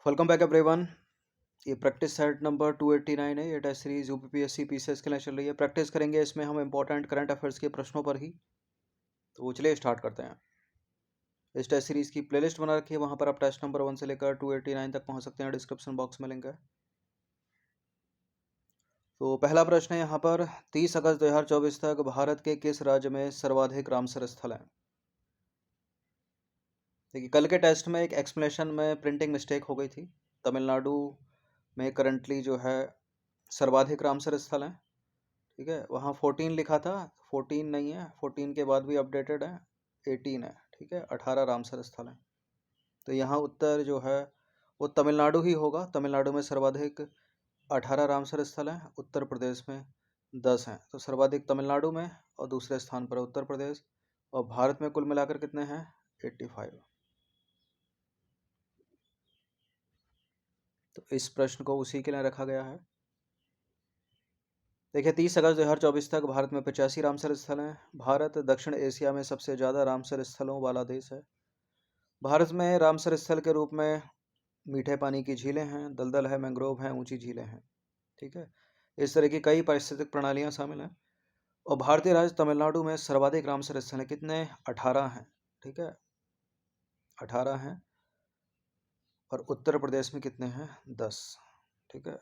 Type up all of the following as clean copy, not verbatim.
Welcome back everyone. ये practice set number 289 है। ये टेस्ट सीरीज यूपीपीएससी पीसीएस के लिए चल रही है। प्रैक्टिस करेंगे इसमें हम इंपॉर्टेंट करंट अफेयर्स के प्रश्नों पर ही। तो चलिए स्टार्ट करते हैं। इस टेस्ट सीरीज की प्लेलिस्ट बना रखी है, वहाँ पर आप टेस्ट नंबर 1 से लेकर 289 तक पहुँच सकते हैं। डिस्क्रिप्शन बॉक्स में लिंक है। तो पहला प्रश्न है यहाँ पर, 30 अगस्त 2024 तक भारत के किस राज्य में सर्वाधिक रामसर स्थल हैं? देखिए, कल के टेस्ट में एक एक्सप्लेनेशन में प्रिंटिंग मिस्टेक हो गई थी। तमिलनाडु में करंटली जो है सर्वाधिक रामसर स्थल हैं। ठीक है, वहाँ 14 लिखा था, 14 नहीं है, 14 के बाद भी अपडेटेड है, 18 है। ठीक है, 18 रामसर स्थल हैं। तो यहाँ उत्तर जो है वो तमिलनाडु ही होगा। तमिलनाडु में सर्वाधिक 18 रामसर स्थल हैं, उत्तर प्रदेश में 10 हैं। तो सर्वाधिक तमिलनाडु में और दूसरे स्थान पर उत्तर प्रदेश। और भारत में कुल मिलाकर कितने हैं? 85। तो इस प्रश्न को उसी के लिए रखा गया है। देखिए, 30 अगस्त 2024 तक भारत में 85 रामसर स्थल हैं। भारत दक्षिण एशिया में सबसे ज़्यादा रामसर स्थलों वाला देश है। भारत में रामसर स्थल के रूप में मीठे पानी की झीलें हैं, दलदल है, मैंग्रोव हैं, ऊंची झीलें हैं। ठीक है, इस तरह की कई पारिस्थितिक प्रणालियाँ शामिल हैं। और भारतीय राज्य तमिलनाडु में सर्वाधिक रामसर स्थल हैं। कितने? 18 हैं। ठीक है, 18 हैं। और उत्तर प्रदेश में कितने हैं? 10। ठीक है,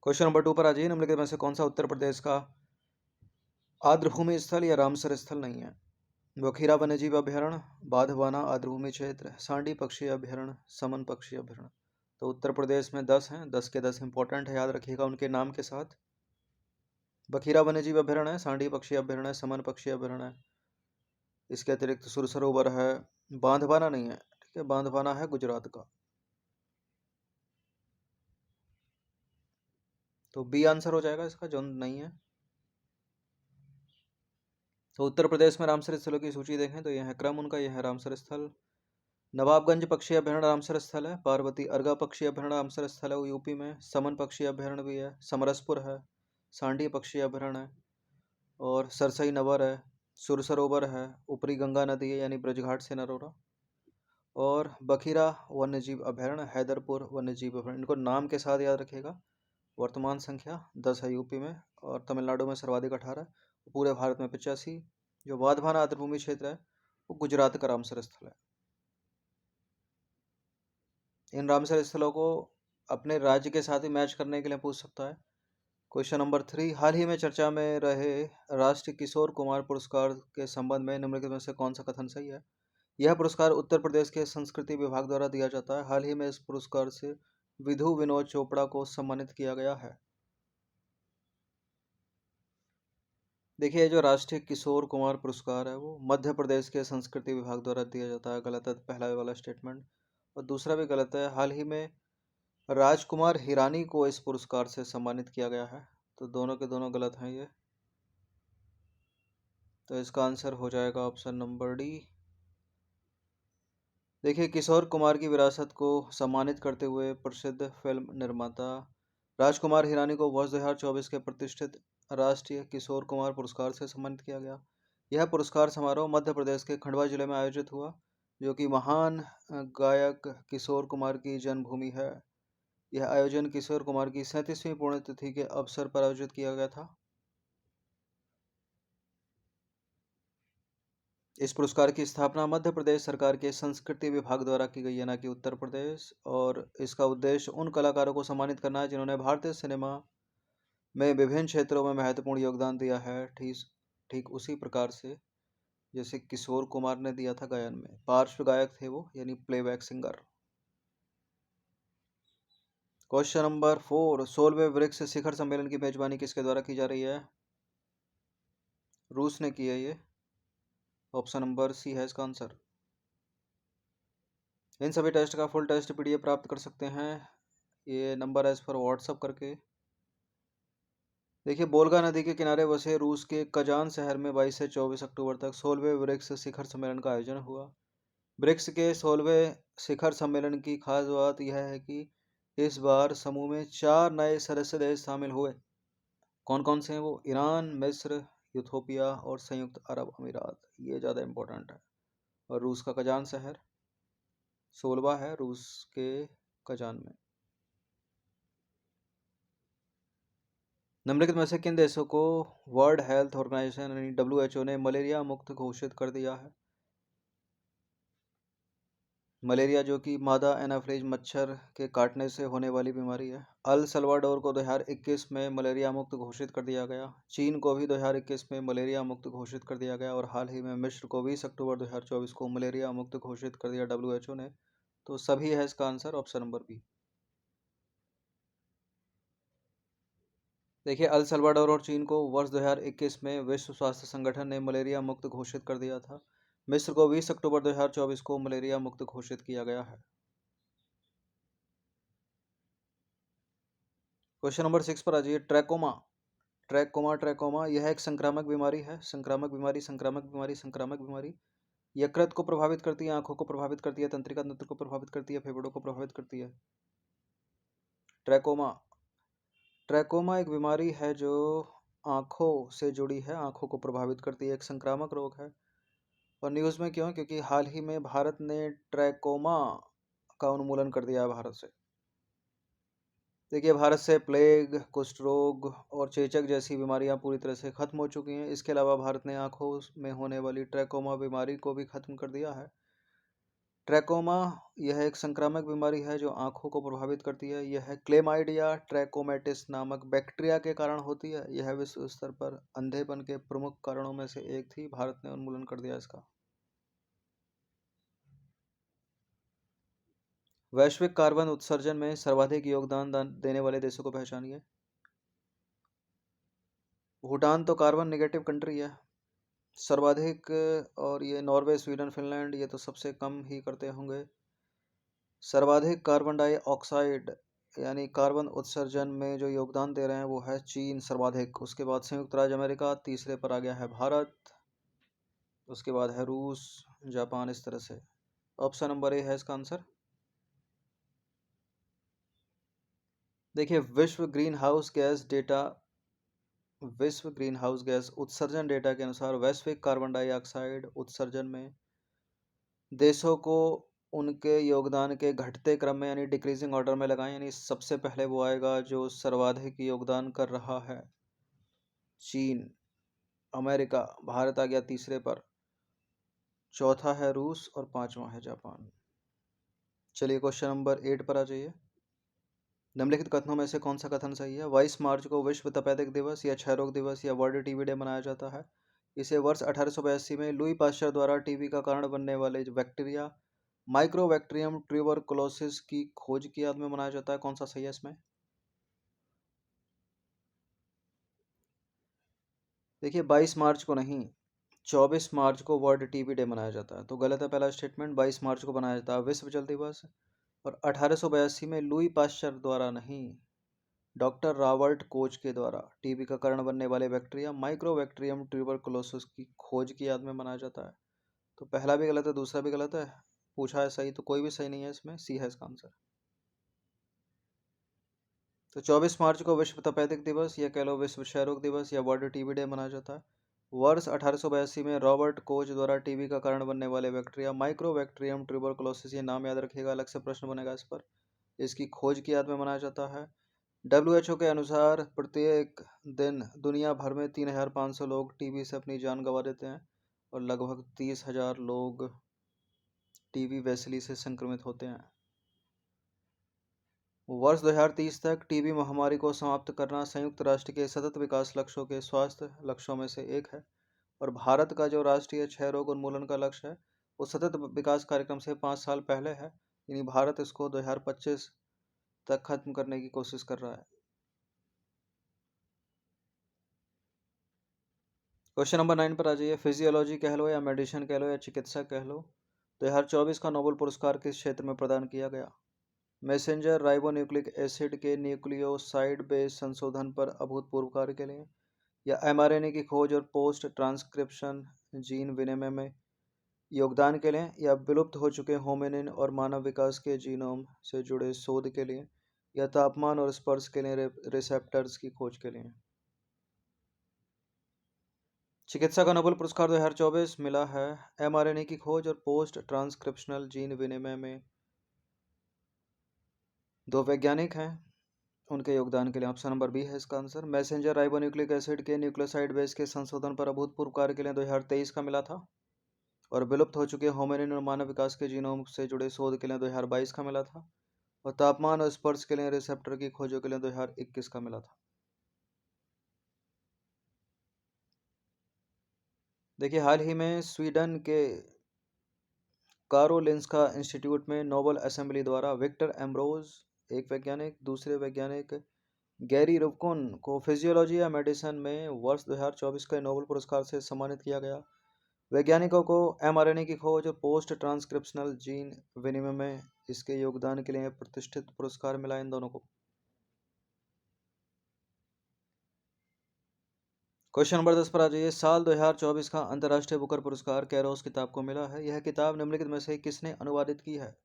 क्वेश्चन नंबर 2 पर आ जाइए। निम्नलिखित में से कौन सा उत्तर प्रदेश का आर्द्रभूमि स्थल या रामसर स्थल नहीं है? बखीरा वन्यजीव अभ्यारण्य, बाधवाना आर्द्रभूमि क्षेत्र, सांडी पक्षी अभ्यारण्य, समन पक्षी अभ्यारण्य। तो उत्तर प्रदेश में 10 हैं। 10 के 10 इंपॉर्टेंट है, याद रखिएगा उनके नाम के साथ। बखीरा वन्यजीव अभ्यारण्य है, सांडी पक्षी अभ्यारण्य है, समन पक्षी अभ्यारण्य है। इसके अतिरिक्त सुर सरोवर है। बांधवाना नहीं है। ठीक है, बांधवाना है गुजरात का। तो बी आंसर हो जाएगा इसका, जो नहीं है। तो उत्तर प्रदेश में रामसर स्थलों की सूची देखें तो यह है क्रम उनका, यह है रामसर स्थल। नवाबगंज पक्षी अभ्यारण्य रामसर स्थल है। पार्वती अर्गा पक्षी अभ्यारण्य रामसर स्थल है, वो यूपी में। समन पक्षी अभ्यारण्य भी है, समरसपुर है। सांडी पक्षी अभ्यारण्य है और सरसई नवर है। सुर सरोवर है, ऊपरी गंगा नदी है यानी ब्रजघाट से नरोरा। और बखीरा वन्यजीव अभ्यारण्य, हैदरपुर वन्यजीव अभ्यारण्य। इनको नाम के साथ याद रखिएगा। वर्तमान संख्या 10 है यूपी में, और तमिलनाडु में सर्वाधिक 18, पूरे भारत में 85। जो वाधवाना आर्द्रभूमि क्षेत्र है वो गुजरात का रामसर स्थल है। इन रामसर स्थलों को अपने राज्य के साथ ही मैच करने के लिए पूछ सकता है। क्वेश्चन नंबर 3, हाल ही में चर्चा में रहे राष्ट्रीय किशोर कुमार पुरस्कार के संबंध में निम्नलिखित में से कौन सा कथन सही है? यह पुरस्कार उत्तर प्रदेश के संस्कृति विभाग द्वारा दिया जाता है। हाल ही में इस पुरस्कार से विधु विनोद चोपड़ा को सम्मानित किया गया है। देखिए, जो राष्ट्रीय किशोर कुमार पुरस्कार है वो मध्य प्रदेश के संस्कृति विभाग द्वारा दिया जाता है। गलत है पहला वाला स्टेटमेंट, और दूसरा भी गलत है। हाल ही में राजकुमार हिरानी को इस पुरस्कार से सम्मानित किया गया है। तो दोनों के दोनों गलत हैं ये। तो इसका आंसर हो जाएगा ऑप्शन नंबर डी। देखिए, किशोर कुमार की विरासत को सम्मानित करते हुए प्रसिद्ध फिल्म निर्माता राजकुमार हिरानी को वर्ष 2024 के प्रतिष्ठित राष्ट्रीय किशोर कुमार पुरस्कार से सम्मानित किया गया। यह पुरस्कार समारोह मध्य प्रदेश के खंडवा जिले में आयोजित हुआ, जो कि महान गायक किशोर कुमार की जन्मभूमि है। यह आयोजन किशोर कुमार की 37वीं पुण्यतिथि के अवसर पर आयोजित किया गया था। इस पुरस्कार की स्थापना मध्य प्रदेश सरकार के संस्कृति विभाग द्वारा की गई है, न कि उत्तर प्रदेश। और इसका उद्देश्य उन कलाकारों को सम्मानित करना है जिन्होंने भारतीय सिनेमा में विभिन्न क्षेत्रों में महत्वपूर्ण योगदान दिया है। ठीक उसी प्रकार से जैसे किशोर कुमार ने दिया था गायन में। पार्श्व गायक थे वो, यानी प्लेबैक सिंगर। क्वेश्चन नंबर 4, 16वें ब्रिक्स शिखर सम्मेलन की मेजबानी किसके द्वारा की जा रही है? रूस ने की है ये। ऑप्शन नंबर सी है इसका आंसर। इन सभी टेस्ट का फुल टेस्ट पीडीएफ प्राप्त कर सकते हैं, ये नंबर है इस पर व्हाट्सअप करके। देखिए, बोल्गा नदी के किनारे बसे रूस के कजान शहर में 22 से 24 अक्टूबर तक 16वें ब्रिक्स शिखर सम्मेलन का आयोजन हुआ। ब्रिक्स के 16वें शिखर सम्मेलन की खास बात यह है कि इस बार समूह में 4 नए सदस्य देश शामिल हुए। कौन कौन से हैं वो? ईरान, मिस्र, यूथोपिया और संयुक्त अरब अमीरात। ये ज़्यादा इम्पोर्टेंट है। और रूस का कजान शहर 16वां है रूस के कजान में। निम्नलिखित में से किन देशों को वर्ल्ड हेल्थ ऑर्गेनाइजेशन यानी WHO ने मलेरिया मुक्त घोषित कर दिया है? मलेरिया जो कि मादा एनाफ्लीज मच्छर के काटने से होने वाली बीमारी है। अल सल्वाडोर को 2021 में मलेरिया मुक्त घोषित कर दिया गया। चीन को भी 2021 में मलेरिया मुक्त घोषित कर दिया गया और हाल ही में मिस्र को 20 अक्टूबर 2024 को मलेरिया मुक्त घोषित कर दिया WHO ने। तो सभी है इसका आंसर ऑप्शन नंबर बी। देखिए, अल सल्वाडोर और चीन को वर्ष 2021 में विश्व स्वास्थ्य संगठन ने मलेरिया मुक्त घोषित कर दिया था। मिस्र को 20 अक्टूबर 2024 को मलेरिया मुक्त घोषित किया गया है। क्वेश्चन नंबर 6 पर आ जाइए। ट्रैकोमा यह एक संक्रामक बीमारी है। संक्रामक बीमारी यकृत को प्रभावित करती है, आंखों को प्रभावित करती है, तंत्रिका तंत्र को प्रभावित करती है, फेफड़ों को प्रभावित करती है। ट्रैकोमा ट्रैकोमा एक बीमारी है जो आंखों से जुड़ी है, आंखों को प्रभावित करती है, एक संक्रामक रोग है। और न्यूज़ में क्यों? क्योंकि हाल ही में भारत ने ट्रैकोमा का उन्मूलन कर दिया है भारत से। देखिए, भारत से प्लेग, कुष्ठ रोग और चेचक जैसी बीमारियां पूरी तरह से खत्म हो चुकी हैं। इसके अलावा भारत ने आंखों में होने वाली ट्रैकोमा बीमारी को भी खत्म कर दिया है। ट्रैकोमा यह एक संक्रामक बीमारी है जो आंखों को प्रभावित करती है। यह क्लेमाइडिया ट्रैकोमैटिस नामक बैक्टीरिया के कारण होती है। यह विश्व स्तर पर अंधेपन के प्रमुख कारणों में से एक थी। भारत ने उन्मूलन कर दिया इसका। वैश्विक कार्बन उत्सर्जन में सर्वाधिक योगदान देने वाले देशों को पहचानिए। भूटान तो कार्बन नेगेटिव कंट्री है सर्वाधिक, और ये नॉर्वे, स्वीडन, फिनलैंड ये तो सबसे कम ही करते होंगे। सर्वाधिक कार्बन डाइऑक्साइड यानी कार्बन उत्सर्जन में जो योगदान दे रहे हैं वो है चीन सर्वाधिक। उसके बाद संयुक्त राज्य अमेरिका, तीसरे पर आ गया है भारत, उसके बाद है रूस, जापान, इस तरह से। ऑप्शन नंबर ए है इसका आंसर। देखिए, विश्व ग्रीन हाउस गैस उत्सर्जन डेटा के अनुसार वैश्विक कार्बन डाइऑक्साइड उत्सर्जन में देशों को उनके योगदान के घटते क्रम में यानी डिक्रीजिंग ऑर्डर में लगाएं। यानी सबसे पहले वो आएगा जो सर्वाधिक योगदान कर रहा है, चीन, अमेरिका, भारत आ गया तीसरे पर, चौथा है रूस और पांचवा है जापान। चलिए क्वेश्चन नंबर 8 पर आ जाइए। निम्नलिखित कथनों में से कौन सा कथन सही है? 22 मार्च को विश्व तपेदिक दिवस या क्षय रोग दिवस या वर्ल्ड टीबी डे मनाया जाता है। इसे वर्ष 1882 में लुई पाश्चर द्वारा टीबी का कारण बनने वाले बैक्टीरिया माइक्रोबैक्टीरियम ट्यूबरकुलोसिस की खोज की याद में मनाया जाता है। कौन सा सही है इसमें? देखिए, 22 मार्च को नहीं, 24 मार्च को वर्ल्ड टीबी डे मनाया जाता है, तो गलत है पहला स्टेटमेंट। 22 मार्च को मनाया जाता है विश्व जल दिवस। और 1882 में लुई पाश्चर द्वारा नहीं, डॉक्टर रॉबर्ट कोच के द्वारा टीबी का कारण बनने वाले बैक्टीरिया माइक्रोबैक्टीरियम ट्यूबरकुलोसिस की खोज की याद में मनाया जाता है। तो पहला भी गलत है, दूसरा भी गलत है, पूछा है सही तो कोई भी सही नहीं है, इसमें सी है इसका आंसर। तो 24 मार्च को विश्व तपेदिक दिवस या कह लो विश्व क्षय रोग दिवस या वर्ल्ड टीबी डे मनाया जाता है। वर्ष 1882 में रॉबर्ट कोच द्वारा टीबी का कारण बनने वाले बैक्टीरिया माइक्रोबैक्टीरियम ट्यूबरकुलोसिस, ये नाम याद रखिएगा, अलग से प्रश्न बनेगा इस पर, इसकी खोज की याद में मनाया जाता है। WHO के अनुसार प्रत्येक दिन दुनिया भर में 3,500 लोग टीबी से अपनी जान गंवा देते हैं और लगभग 30,000 लोग टीबी वैसिली से संक्रमित होते हैं। वर्ष 2030 तक टीबी महामारी को समाप्त करना संयुक्त राष्ट्र के सतत विकास लक्ष्यों के स्वास्थ्य लक्ष्यों में से एक है। और भारत का जो राष्ट्रीय क्षय रोग उन्मूलन का लक्ष्य है वो सतत विकास कार्यक्रम से 5 साल पहले है, यानी भारत इसको 2025 तक खत्म करने की कोशिश कर रहा है। क्वेश्चन नंबर 9 पर आ जाइए। फिजियोलॉजी कह लो या मेडिसिन कह लो या चिकित्सा कह लो, 2024 का नोबेल पुरस्कार किस क्षेत्र में प्रदान किया गया? मैसेंजर राइबोन्यूक्लिक एसिड के न्यूक्लियोसाइड बेस संशोधन पर अभूतपूर्व कार्य के लिए, या mRNA की खोज और पोस्ट ट्रांसक्रिप्शन जीन विनिमय में योगदान के लिए, या विलुप्त हो चुके होमिनिन और मानव विकास के जीनोम से जुड़े शोध के लिए, या तापमान और स्पर्श के लिए रिसेप्टर्स की खोज के लिए। चिकित्सा का नोबेल पुरस्कार 2024 मिला है mRNA की खोज और पोस्ट ट्रांसक्रिप्शनल जीन विनिमय में। दो वैज्ञानिक हैं, उनके योगदान के लिए ऑप्शन नंबर बी है इसका आंसर। मैसेंजर राइबोन्यूक्लिक एसिड के न्यूक्लियोसाइड बेस के संशोधन पर अभूतपूर्व कार्य के लिए 2023 का मिला था। और विलुप्त हो चुके होमिनिन और मानव विकास के जीनोम से जुड़े शोध के लिए 2022 का मिला था। और तापमान और स्पर्श के लिए रिसेप्टर की खोजों के लिए 2021 का मिला था। देखिए, हाल ही में स्वीडन के कारोलिंस्का इंस्टीट्यूट में नोबेल असेंबली द्वारा विक्टर एम्ब्रोज एक वैज्ञानिक, दूसरे वैज्ञानिक गैरी रुबकोन को फिजियोलॉजी या मेडिसिन में वर्ष 2024 के नोबेल पुरस्कार से सम्मानित किया गया। वैज्ञानिकों को mRNA की खोज और पोस्ट ट्रांसक्रिप्शनल जीन विनिमय में इसके योगदान के लिए प्रतिष्ठित पुरस्कार मिला इन दोनों को। क्वेश्चन नंबर 10 पर आ जाइए। साल 2024 का अंतर्राष्ट्रीय बुकर पुरस्कार कैरोस किताब को मिला है। यह किताब निम्नलिखित में से किसने अनुवादित की है?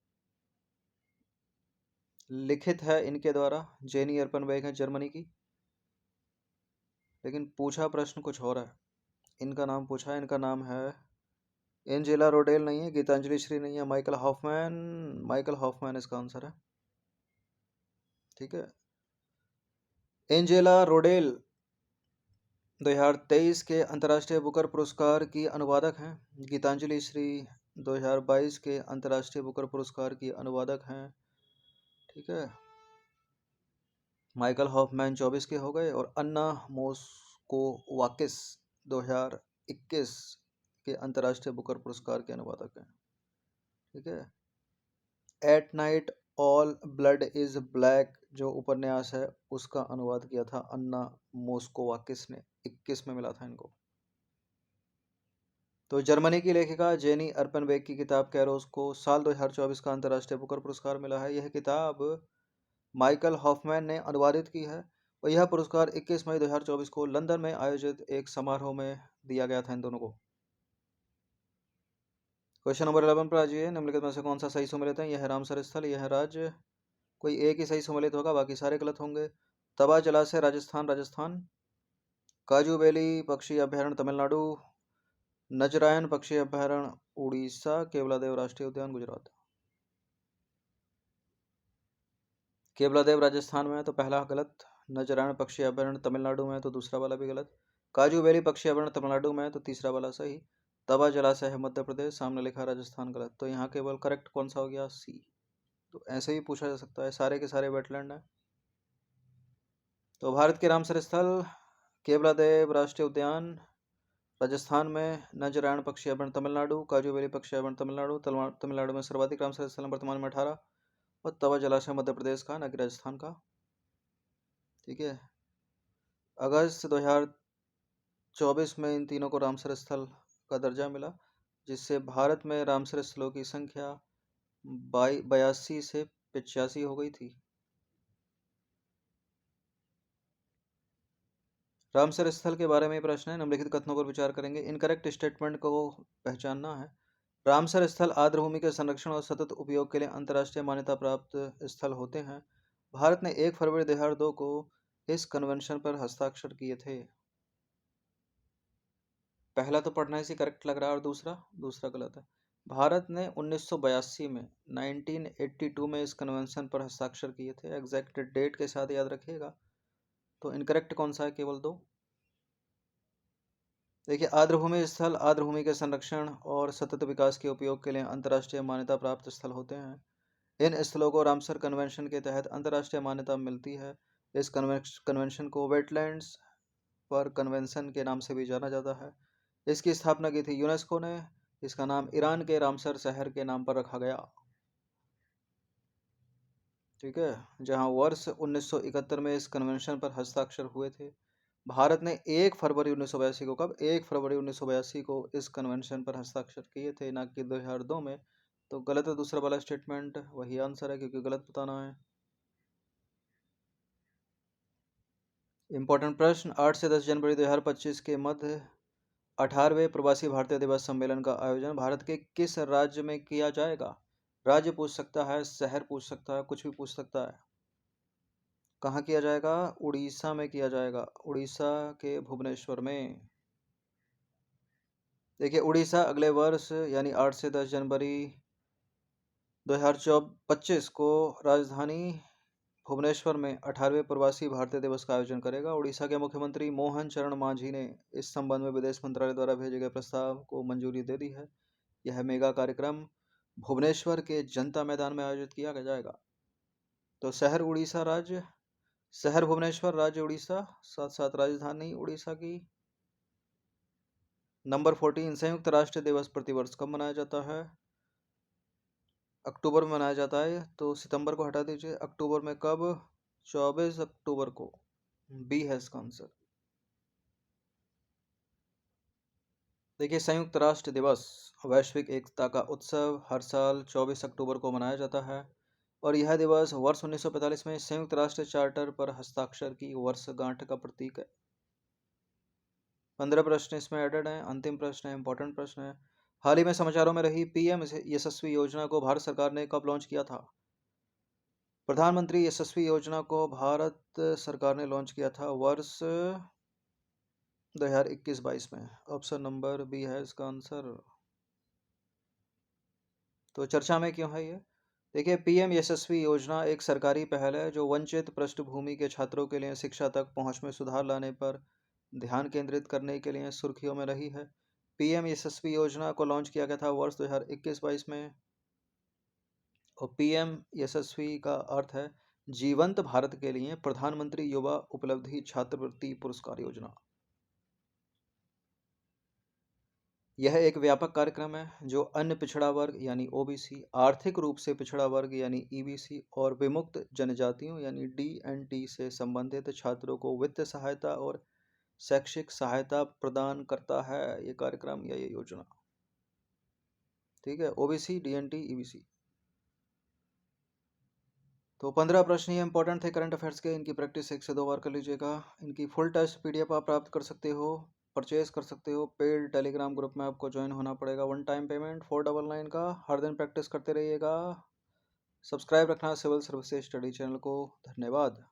लिखित है इनके द्वारा जेनी अर्पनबेक है जर्मनी की, लेकिन पूछा प्रश्न कुछ और है। इनका नाम पूछा है, इनका नाम है एंजेला रोडेल नहीं है, गीतांजलि श्री नहीं है, माइकल हॉफमैन। माइकल हॉफमैन इसका आंसर है। ठीक है, एंजेला रोडेल 2023 के अंतर्राष्ट्रीय बुकर पुरस्कार की अनुवादक हैं। गीतांजलि श्री 2022 के अंतर्राष्ट्रीय बुकर पुरस्कार की अनुवादक हैं। ठीक है, माइकल हॉफमैन 24 के हो गए और अन्ना मोस्कोवाकिस 2021 के अंतर्राष्ट्रीय बुकर पुरस्कार के अनुवादक हैं। ठीक है, at night all blood is black जो उपन्यास है उसका अनुवाद किया था अन्ना मोस्कोवाकिस ने, 21 में मिला था इनको। तो जर्मनी की लेखिका जेनी अर्पनबेक की किताब कैरोस को साल 2024 का अंतर्राष्ट्रीय बुकर पुरस्कार मिला है। यह किताब माइकल हॉफमैन ने अनुवादित की है और यह पुरस्कार 21 मई 2024 को लंदन में आयोजित एक समारोह में दिया गया था इन दोनों को। क्वेश्चन नंबर 11 पर आ जाइए। निम्नलिखित में से कौन सा सही सम्मिलित है? यह है रामसर स्थल, यह है राज्य, कोई एक ही सही सम्मिलित होगा, बाकी सारे गलत होंगे। तवा जलाशय राजस्थान, राजस्थान। काजू वैली पक्षी अभ्यारण्य तमिलनाडु। नजरायन पक्षी अभ्यारण्य उड़ीसा। केवलादेव राष्ट्रीय उद्यान गुजरात। केवलादेव राजस्थान में है तो पहला गलत। नजरायन पक्षी अभ्यारण्य तमिलनाडु में है तो दूसरा वाला भी गलत। काजू वैली पक्षी अभ्यारण्य तमिलनाडु में है तो तीसरा वाला सही। तवा जलाशय है मध्य प्रदेश, सामने लिखा राजस्थान गलत। तो यहाँ केवल करेक्ट कौन सा हो गया? सी। तो ऐसे ही पूछा जा सकता है, सारे के सारे वेटलैंड है। तो भारत के रामसर स्थल केवलादेव राष्ट्रीय उद्यान राजस्थान में, नजरायण पक्षी अभ्यारण्य तमिलनाडु, काजू वैली पक्षी अभ्यारण्य तमिलनाडु। तमिलनाडु में सर्वाधिक रामसर स्थल वर्तमान में 18 और तवा जलाशय मध्य प्रदेश का, न कि राजस्थान का। ठीक है, अगस्त 2024 में इन तीनों को रामसर स्थल का दर्जा मिला, जिससे भारत में रामसर स्थलों की संख्या 82 से 85 हो गई थी। रामसर स्थल के बारे में प्रश्न है, निम्नलिखित कथनों पर विचार करेंगे। इनकरेक्ट स्टेटमेंट को पहचानना है। रामसर स्थल आर्द्रभूमि के संरक्षण और सतत उपयोग के लिए अंतर्राष्ट्रीय मान्यता प्राप्त स्थल होते हैं। भारत ने 1 फरवरी 2002 को इस कन्वेंशन पर हस्ताक्षर किए थे। पहला तो पढ़ना इसी करेक्ट लग रहा है और दूसरा गलत है। भारत ने 1982 में 1982 में इस कन्वेंशन पर हस्ताक्षर किए थे। एग्जैक्ट डेट के साथ याद रखिएगा। तो इनकरेक्ट कौन सा है? केवल दो। देखिए, आर्द्रभूमि स्थल आर्द्रभूमि के संरक्षण और सतत विकास के उपयोग के लिए अंतर्राष्ट्रीय मान्यता प्राप्त स्थल होते हैं। इन स्थलों को रामसर कन्वेंशन के तहत अंतर्राष्ट्रीय मान्यता मिलती है। इस कन्वेंशन को वेटलैंड्स पर कन्वेंशन के नाम से भी जाना जाता है। इसकी स्थापना की थी यूनेस्को ने। इसका नाम ईरान के रामसर शहर के नाम पर रखा गया। ठीक है, जहां वर्ष 1971 में इस कन्वेंशन पर हस्ताक्षर हुए थे। भारत ने 1 फरवरी 1982 को, कब? 1 फरवरी 1982 को इस कन्वेंशन पर हस्ताक्षर किए थे, ना कि 2002 में। तो गलत है दूसरा वाला स्टेटमेंट, वही आंसर है क्योंकि गलत बताना है। इंपॉर्टेंट प्रश्न, 8 से 10 जनवरी 2025 के मध्य 18वें प्रवासी भारतीय दिवस सम्मेलन का आयोजन भारत के किस राज्य में किया जाएगा? राज्य पूछ सकता है, शहर पूछ सकता है, कुछ भी पूछ सकता है। कहाँ किया जाएगा? उड़ीसा में किया जाएगा, उड़ीसा के भुवनेश्वर में। देखिए उड़ीसा अगले वर्ष यानी 8 से 10 जनवरी 2025 को राजधानी भुवनेश्वर में 18वें प्रवासी भारतीय दिवस का आयोजन करेगा। उड़ीसा के मुख्यमंत्री मोहन चरण मांझी ने इस संबंध में विदेश मंत्रालय द्वारा भेजे गए प्रस्ताव को मंजूरी दे दी है। यह मेगा कार्यक्रम भुवनेश्वर के जनता मैदान में आयोजित किया जाएगा। तो शहर भुवनेश्वर, राज्य उड़ीसा, साथ साथ राजधानी उड़ीसा की। नंबर 14, संयुक्त राष्ट्र दिवस प्रतिवर्ष कब मनाया जाता है? अक्टूबर में मनाया जाता है। तो सितंबर को हटा दीजिए। अक्टूबर में कब? 24 अक्टूबर को। बी है इसका आंसर। देखिए संयुक्त राष्ट्र दिवस वैश्विक एकता का उत्सव हर साल 24 अक्टूबर को मनाया जाता है और यह दिवस वर्ष 1945 में संयुक्त राष्ट्र चार्टर पर हस्ताक्षर की वर्षगांठ का प्रतीक है। 15 प्रश्न इसमें एडेड हैं। अंतिम प्रश्न है, इंपॉर्टेंट प्रश्न है। हाल ही में समाचारों में रही पीएम यशस्वी योजना को भारत सरकार ने कब लॉन्च किया था? प्रधानमंत्री यशस्वी योजना को भारत सरकार ने लॉन्च किया था वर्ष 2021-22 में। ऑप्शन नंबर बी है इसका आंसर। तो चर्चा में क्यों है ये? देखिए पीएम यशस्वी योजना एक सरकारी पहल है जो वंचित पृष्ठभूमि के छात्रों के लिए शिक्षा तक पहुंच में सुधार लाने पर ध्यान केंद्रित करने के लिए सुर्खियों में रही है। पीएम यशस्वी योजना को लॉन्च किया गया था वर्ष 2021-22 में और पीएम यशस्वी का अर्थ है जीवंत भारत के लिए प्रधानमंत्री युवा उपलब्धि छात्रवृत्ति पुरस्कार योजना। यह एक व्यापक कार्यक्रम है जो अन्य पिछड़ा वर्ग यानी ओबीसी, आर्थिक रूप से पिछड़ा वर्ग यानी ईबीसी और विमुक्त जनजातियों यानी डीएनटी से संबंधित छात्रों को वित्तीय सहायता और शैक्षिक सहायता प्रदान करता है। ये कार्यक्रम या ये योजना, ठीक है, ओबीसी, डीएनटी, ईबीसी। तो 15 प्रश्न ये इंपॉर्टेंट थे करंट अफेयर्स के। इनकी प्रैक्टिस 1 से 2 बार कर लीजिएगा। इनकी फुल टेस्ट पीडीएफ आप प्राप्त कर सकते हो, परचेज कर सकते हो। पेड टेलीग्राम ग्रुप में आपको ज्वाइन होना पड़ेगा। 1 टाइम पेमेंट 499 का। हर दिन प्रैक्टिस करते रहिएगा। सब्सक्राइब रखना सिविल सर्विसेज स्टडी चैनल को। धन्यवाद।